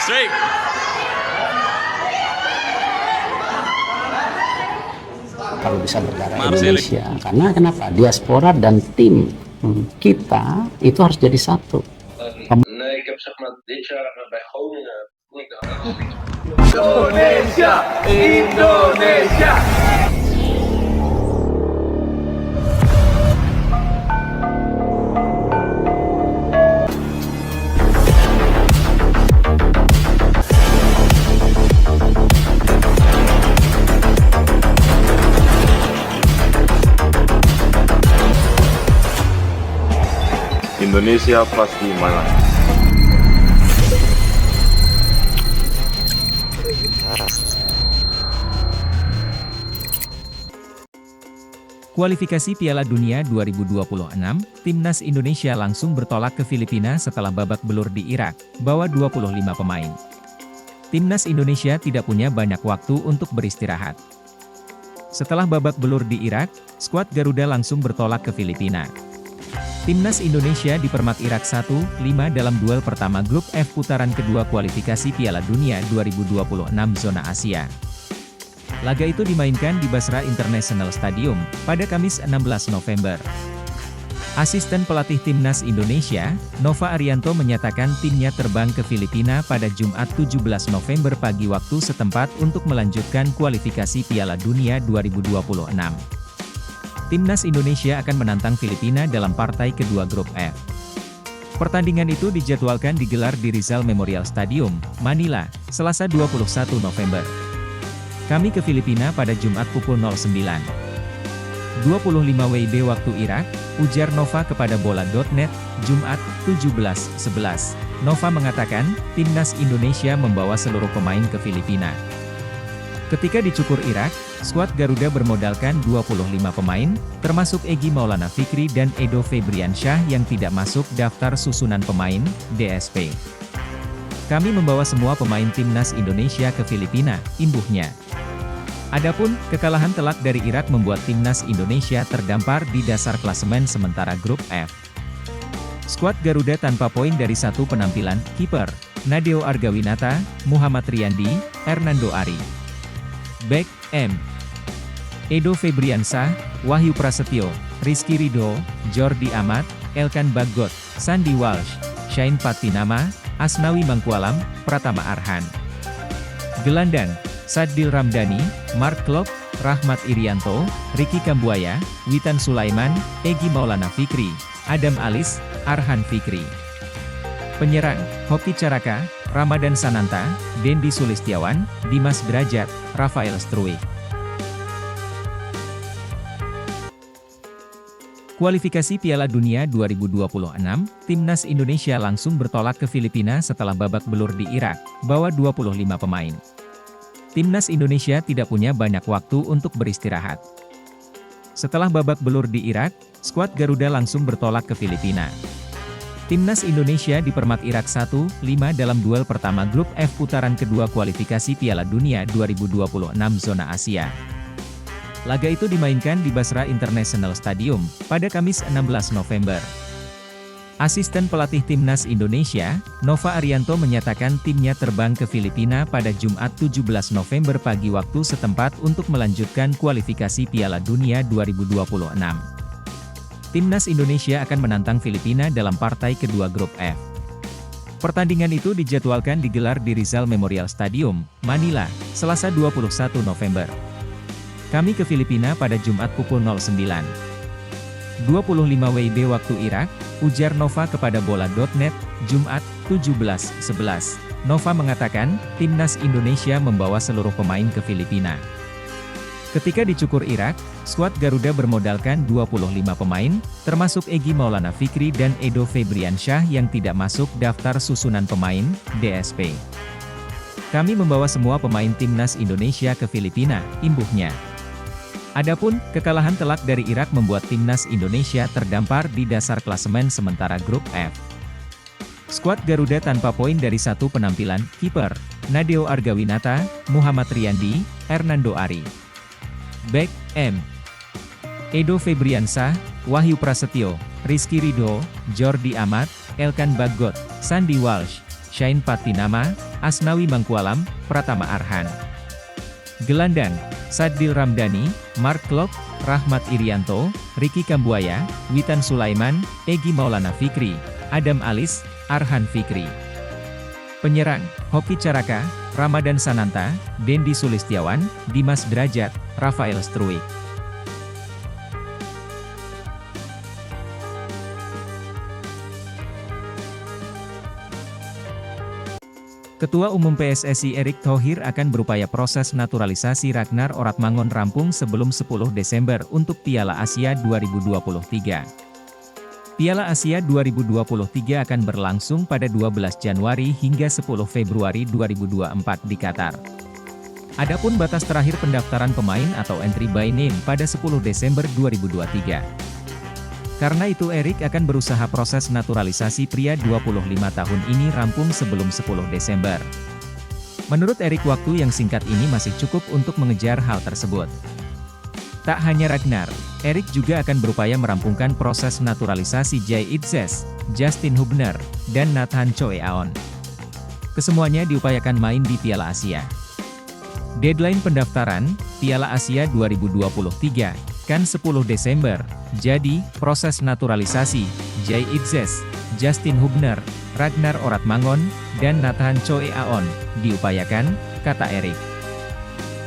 Straight. Kalau bisa berdarah Maaf, Indonesia, karena kenapa? Diaspora dan tim kita itu harus jadi satu. Nee, ik heb zeg maar dit jaar bij Groningen toen ik de hartstikke. Indonesia, Indonesia. Indonesia pasti menang. Kualifikasi Piala Dunia 2026, Timnas Indonesia langsung bertolak ke Filipina setelah babak belur di Irak, bawa 25 pemain. Timnas Indonesia tidak punya banyak waktu untuk beristirahat. Setelah babak belur di Irak, skuad Garuda langsung bertolak ke Filipina. Timnas Indonesia dipermak Irak 1-5 dalam duel pertama grup F putaran kedua kualifikasi Piala Dunia 2026 zona Asia. Laga itu dimainkan di Basra International Stadium, pada Kamis 16 November. Asisten pelatih Timnas Indonesia, Nova Arianto menyatakan timnya terbang ke Filipina pada Jumat 17 November pagi waktu setempat untuk melanjutkan kualifikasi Piala Dunia 2026. Timnas Indonesia akan menantang Filipina dalam partai kedua grup F. Pertandingan itu dijadwalkan digelar di Rizal Memorial Stadium, Manila, Selasa 21 November. Kami ke Filipina pada Jumat pukul 09.25 WIB waktu Irak, ujar Nova kepada bola.net, Jumat, 17.11. Nova mengatakan, Timnas Indonesia membawa seluruh pemain ke Filipina. Ketika dicukur Irak, skuad Garuda bermodalkan 25 pemain, termasuk Egy Maulana Fikri dan Edo Febriansyah yang tidak masuk daftar susunan pemain, DSP. Kami membawa semua pemain Timnas Indonesia ke Filipina, imbuhnya. Adapun, kekalahan telak dari Irak membuat Timnas Indonesia terdampar di dasar klasemen sementara grup F. Skuad Garuda tanpa poin dari satu penampilan, kiper, Nadeo Argawinata, Muhammad Riyandi, Hernando Ari. Back, M. Edo Febriansyah, Wahyu Prasetyo, Rizky Ridho, Jordi Amat, Elkan Bagot, Sandi Walsh, Shain Patinama, Asnawi Mangkualam, Pratama Arhan. Gelandang, Sadil Ramdhani, Mark Klok, Rahmat Irianto, Ricky Kambuaya, Witan Sulaiman, Egy Maulana Fikri, Adam Alis, Arhan Fikri. Penyerang, Hoki Caraka, Ramadan Sananta, Dendi Sulistiawan, Dimas Derajat, Rafael Struik. Kualifikasi Piala Dunia 2026, Timnas Indonesia langsung bertolak ke Filipina setelah babak belur di Irak, bawa 25 pemain. Timnas Indonesia tidak punya banyak waktu untuk beristirahat. Setelah babak belur di Irak, skuad Garuda langsung bertolak ke Filipina. Timnas Indonesia dipermak Irak 1-5 dalam duel pertama grup F putaran kedua kualifikasi Piala Dunia 2026 zona Asia. Laga itu dimainkan di Basra International Stadium, pada Kamis 16 November. Asisten pelatih Timnas Indonesia, Nova Arianto menyatakan timnya terbang ke Filipina pada Jumat 17 November pagi waktu setempat untuk melanjutkan kualifikasi Piala Dunia 2026. Timnas Indonesia akan menantang Filipina dalam partai kedua grup F. Pertandingan itu dijadwalkan digelar di Rizal Memorial Stadium, Manila, Selasa 21 November. Kami ke Filipina pada Jumat pukul 09.25 WIB waktu Irak, ujar Nova kepada bola.net, Jumat, 17.11. Nova mengatakan, Timnas Indonesia membawa seluruh pemain ke Filipina. Ketika dicukur Irak, skuad Garuda bermodalkan 25 pemain, termasuk Egy Maulana Fikri dan Edo Febriansyah yang tidak masuk daftar susunan pemain, DSP. Kami membawa semua pemain Timnas Indonesia ke Filipina, imbuhnya. Adapun, kekalahan telak dari Irak membuat Timnas Indonesia terdampar di dasar klasemen sementara grup F. Skuad Garuda tanpa poin dari satu penampilan, kiper, Nadeo Argawinata, Muhammad Riyandi, Hernando Ari. Back, M. Edo Febriansyah, Wahyu Prasetyo, Rizky Ridho, Jordi Amat, Elkan Bagot, Sandi Walsh, Shain Patinama, Asnawi Mangkualam, Pratama Arhan. Gelandang, Sadil Ramdhani, Mark Klok, Rahmat Irianto, Ricky Kambuaya, Witan Sulaiman, Egy Maulana Fikri, Adam Alis, Arhan Fikri. Penyerang, Hoki Caraka, Ramadan Sananta, Dendi Sulistiawan, Dimas Derajat, Rafael Struik. Ketua Umum PSSI Erick Thohir akan berupaya proses naturalisasi Ragnar Oratmangun rampung sebelum 10 Desember untuk Piala Asia 2023. Piala Asia 2023 akan berlangsung pada 12 Januari hingga 10 Februari 2024 di Qatar. Adapun batas terakhir pendaftaran pemain atau entry by name pada 10 Desember 2023. Karena itu Erick akan berusaha proses naturalisasi pria 25 tahun ini rampung sebelum 10 Desember. Menurut Erick waktu yang singkat ini masih cukup untuk mengejar hal tersebut. Tak hanya Ragnar, Erick juga akan berupaya merampungkan proses naturalisasi Jay Itzes, Justin Hubner, dan Nathan Choe Aon. Kesemuanya diupayakan main di Piala Asia. Deadline pendaftaran, Piala Asia 2023, kan 10 Desember. Jadi, proses naturalisasi, Jay Itzes, Justin Hubner, Ragnar Oratmangun, dan Nathan Choe Aon, diupayakan, kata Erick.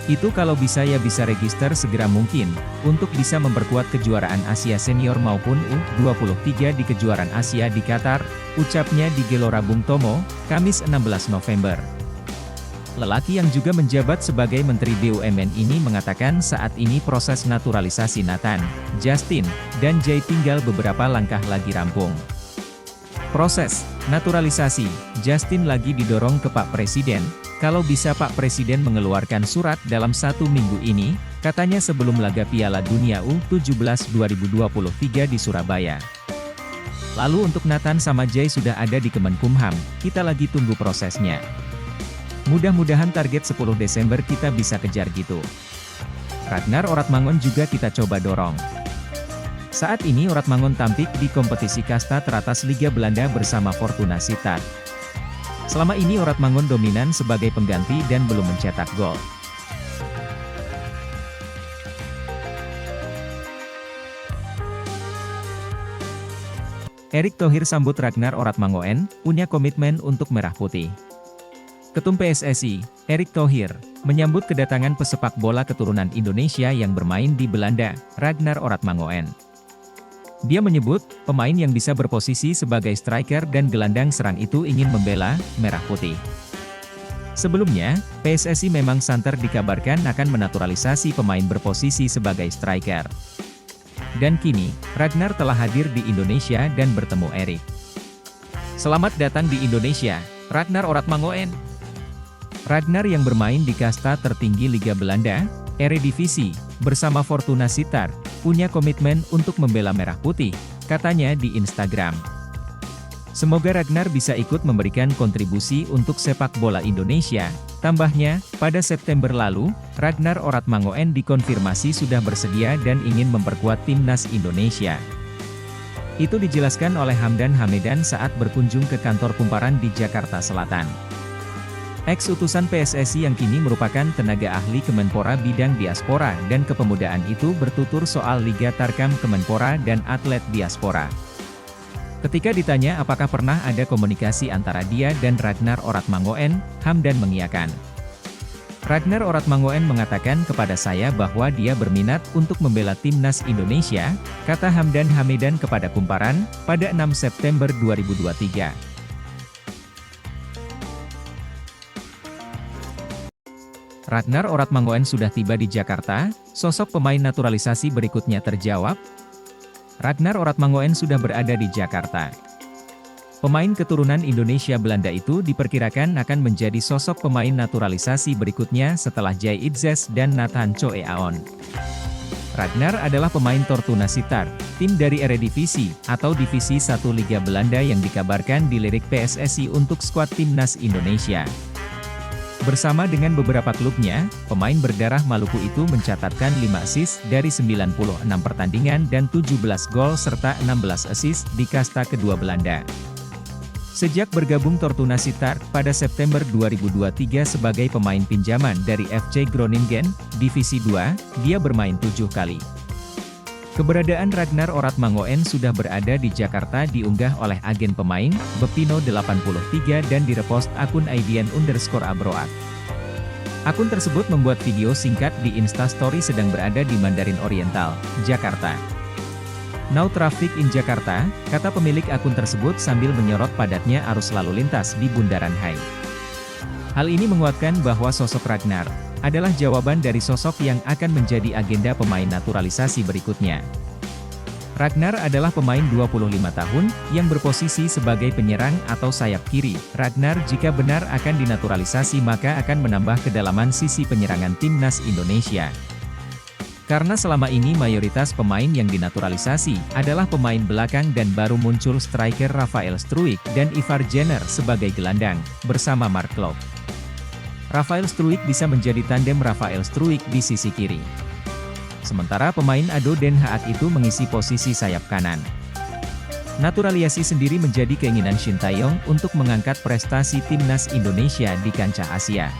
Itu kalau bisa ya bisa register segera mungkin, untuk bisa memperkuat kejuaraan Asia Senior maupun U23 di kejuaraan Asia di Qatar, ucapnya di Gelora Bung Tomo, Kamis 16 November. Lelaki yang juga menjabat sebagai Menteri BUMN ini mengatakan saat ini proses naturalisasi Nathan, Justin, dan Jay tinggal beberapa langkah lagi rampung. Proses naturalisasi Justin lagi didorong ke Pak Presiden, kalau bisa Pak Presiden mengeluarkan surat dalam 1 minggu ini, katanya sebelum laga Piala Dunia U17 2023 di Surabaya. Lalu untuk Nathan sama Jay sudah ada di Kemenkumham, kita lagi tunggu prosesnya. Mudah-mudahan target 10 Desember kita bisa kejar gitu. Ragnar Oratmangun juga kita coba dorong. Saat ini Oratmangun tampil di kompetisi kasta teratas Liga Belanda bersama Fortuna Sittard. Selama ini Oratmangun dominan sebagai pengganti dan belum mencetak gol. Erick Thohir sambut Ragnar Oratmangun, punya komitmen untuk Merah Putih. Ketum PSSI, Erick Thohir, menyambut kedatangan pesepak bola keturunan Indonesia yang bermain di Belanda, Ragnar Oratmangun. Dia menyebut, pemain yang bisa berposisi sebagai striker dan gelandang serang itu ingin membela Merah Putih. Sebelumnya, PSSI memang santer dikabarkan akan menaturalisasi pemain berposisi sebagai striker. Dan kini, Ragnar telah hadir di Indonesia dan bertemu Erick. Selamat datang di Indonesia, Ragnar Oratmangun. Ragnar yang bermain di kasta tertinggi Liga Belanda, Eredivisie, bersama Fortuna Sittard, punya komitmen untuk membela Merah Putih, katanya di Instagram. Semoga Ragnar bisa ikut memberikan kontribusi untuk sepak bola Indonesia, tambahnya, pada September lalu, Ragnar Oratmangun dikonfirmasi sudah bersedia dan ingin memperkuat timnas Indonesia. Itu dijelaskan oleh Hamdan Hamedan saat berkunjung ke kantor Kumparan di Jakarta Selatan. Ex-utusan PSSI yang kini merupakan tenaga ahli Kemenpora bidang diaspora dan kepemudaan itu bertutur soal Liga Tarkam Kemenpora dan atlet diaspora. Ketika ditanya apakah pernah ada komunikasi antara dia dan Ragnar Oratmangun, Hamdan mengiyakan. Ragnar Oratmangun mengatakan kepada saya bahwa dia berminat untuk membela timnas Indonesia, kata Hamdan Hamedan kepada Kumparan, pada 6 September 2023. Ragnar Oratmangun sudah tiba di Jakarta, sosok pemain naturalisasi berikutnya terjawab. Ragnar Oratmangun sudah berada di Jakarta. Pemain keturunan Indonesia Belanda itu diperkirakan akan menjadi sosok pemain naturalisasi berikutnya setelah Jay Itzes dan Nathan Choe Aon. Ragnar adalah pemain Fortuna Sittard, tim dari Eredivisie, atau Divisi 1 Liga Belanda yang dikabarkan dilirik PSSI untuk skuad timnas Indonesia. Bersama dengan beberapa klubnya, pemain berdarah Maluku itu mencatatkan 5 assist dari 96 pertandingan dan 17 gol serta 16 assist di kasta kedua Belanda. Sejak bergabung Fortuna Sittard pada September 2023 sebagai pemain pinjaman dari FC Groningen, Divisi 2, dia bermain 7 kali. Keberadaan Ragnar Oratmangoen sudah berada di Jakarta diunggah oleh agen pemain, Bepino83 dan direpost akun @aidian_abroad. Akun tersebut membuat video singkat di Instastory sedang berada di Mandarin Oriental, Jakarta. "No traffic in Jakarta," kata pemilik akun tersebut sambil menyorot padatnya arus lalu lintas di Bundaran HI. Hal ini menguatkan bahwa sosok Ragnar adalah jawaban dari sosok yang akan menjadi agenda pemain naturalisasi berikutnya. Ragnar adalah pemain 25 tahun, yang berposisi sebagai penyerang atau sayap kiri. Ragnar jika benar akan dinaturalisasi maka akan menambah kedalaman sisi penyerangan timnas Indonesia. Karena selama ini mayoritas pemain yang dinaturalisasi adalah pemain belakang dan baru muncul striker Rafael Struijk dan Ivar Jenner sebagai gelandang, bersama Mark Klok. Rafael Struijk bisa menjadi tandem Rafael Struijk di sisi kiri. Sementara pemain ADO Den Haag itu mengisi posisi sayap kanan. Naturalisasi sendiri menjadi keinginan Shin Tae-yong untuk mengangkat prestasi timnas Indonesia di kancah Asia.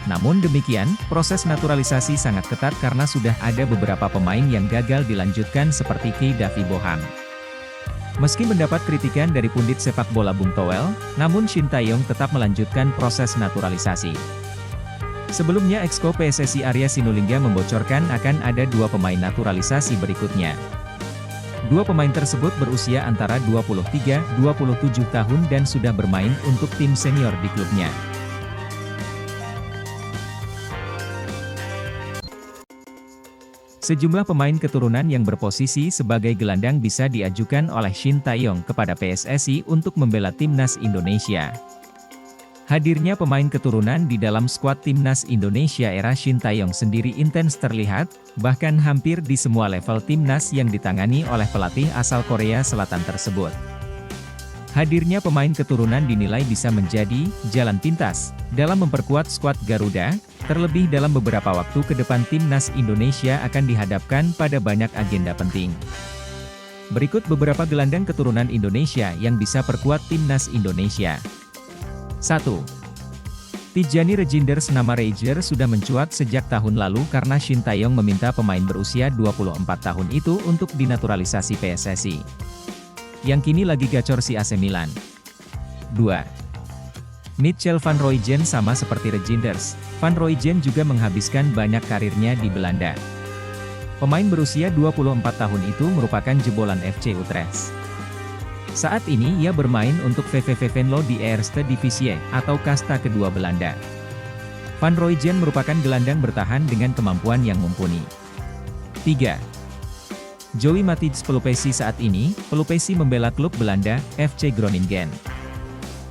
Namun demikian, proses naturalisasi sangat ketat karena sudah ada beberapa pemain yang gagal dilanjutkan seperti Kei Davi Boham. Meski mendapat kritikan dari pundit sepak bola Bung Toel, namun Shin Tae-yong tetap melanjutkan proses naturalisasi. Sebelumnya Exco PSSI Arya Sinulinga membocorkan akan ada 2 pemain naturalisasi berikutnya. 2 pemain tersebut berusia antara 23-27 tahun dan sudah bermain untuk tim senior di klubnya. Sejumlah pemain keturunan yang berposisi sebagai gelandang bisa diajukan oleh Shin Tae-yong kepada PSSI untuk membela timnas Indonesia. Hadirnya pemain keturunan di dalam skuad timnas Indonesia era Shin Tae-yong sendiri intens terlihat, bahkan hampir di semua level timnas yang ditangani oleh pelatih asal Korea Selatan tersebut. Hadirnya pemain keturunan dinilai bisa menjadi jalan pintas dalam memperkuat skuad Garuda, terlebih dalam beberapa waktu ke depan timnas Indonesia akan dihadapkan pada banyak agenda penting. Berikut beberapa gelandang keturunan Indonesia yang bisa perkuat timnas Indonesia. 1. Tijani Rejinders. Nama Rejer sudah mencuat sejak tahun lalu karena Shin Tae-yong meminta pemain berusia 24 tahun itu untuk dinaturalisasi PSSI. Yang kini lagi gacor si AC Milan. 2. Mitchell van Rooijen. Sama seperti Rejinders, Van Rooijen juga menghabiskan banyak karirnya di Belanda. Pemain berusia 24 tahun itu merupakan jebolan FC Utrecht. Saat ini ia bermain untuk VVV Venlo di Eerste Divisie, atau kasta kedua Belanda. Van Rooijen merupakan gelandang bertahan dengan kemampuan yang mumpuni. 3. Joey Matthijs Pelupesi. Saat ini, Pelupesi membela klub Belanda, FC Groningen.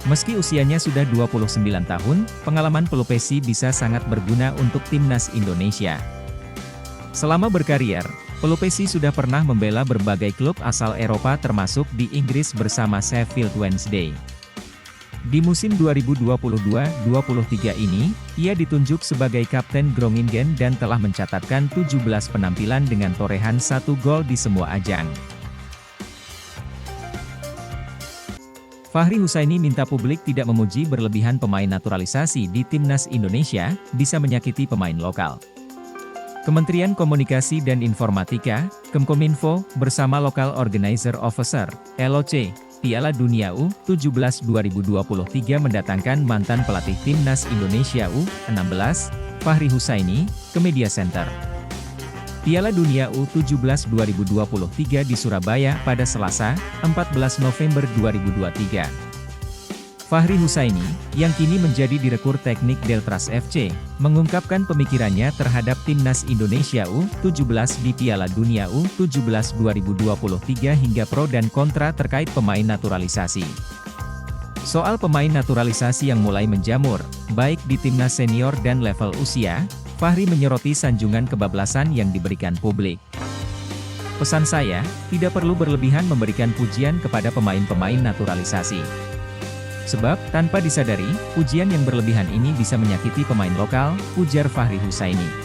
Meski usianya sudah 29 tahun, pengalaman Pelupesi bisa sangat berguna untuk timnas Indonesia. Selama berkarier, Pelupesi sudah pernah membela berbagai klub asal Eropa termasuk di Inggris bersama Sheffield Wednesday. Di musim 2022-23 ini, ia ditunjuk sebagai Kapten Groningen dan telah mencatatkan 17 penampilan dengan torehan 1 gol di semua ajang. Fahri Husaini minta publik tidak memuji berlebihan pemain naturalisasi di timnas Indonesia, bisa menyakiti pemain lokal. Kementerian Komunikasi dan Informatika, Kemkominfo, bersama Local Organizer Officer, LOC, Piala Dunia U17 2023 mendatangkan mantan pelatih timnas Indonesia U16, Fahri Husaini, ke Media Center. Piala Dunia U17 2023 di Surabaya pada Selasa, 14 November 2023. Fahri Husaini, yang kini menjadi Direktur Teknik Deltras FC, mengungkapkan pemikirannya terhadap timnas Indonesia U17 di Piala Dunia U17 2023 hingga pro dan kontra terkait pemain naturalisasi. Soal pemain naturalisasi yang mulai menjamur, baik di timnas senior dan level usia, Fahri menyoroti sanjungan kebablasan yang diberikan publik. Pesan saya, tidak perlu berlebihan memberikan pujian kepada pemain-pemain naturalisasi. Sebab, tanpa disadari, pujian yang berlebihan ini bisa menyakiti pemain lokal, ujar Fahri Husaini.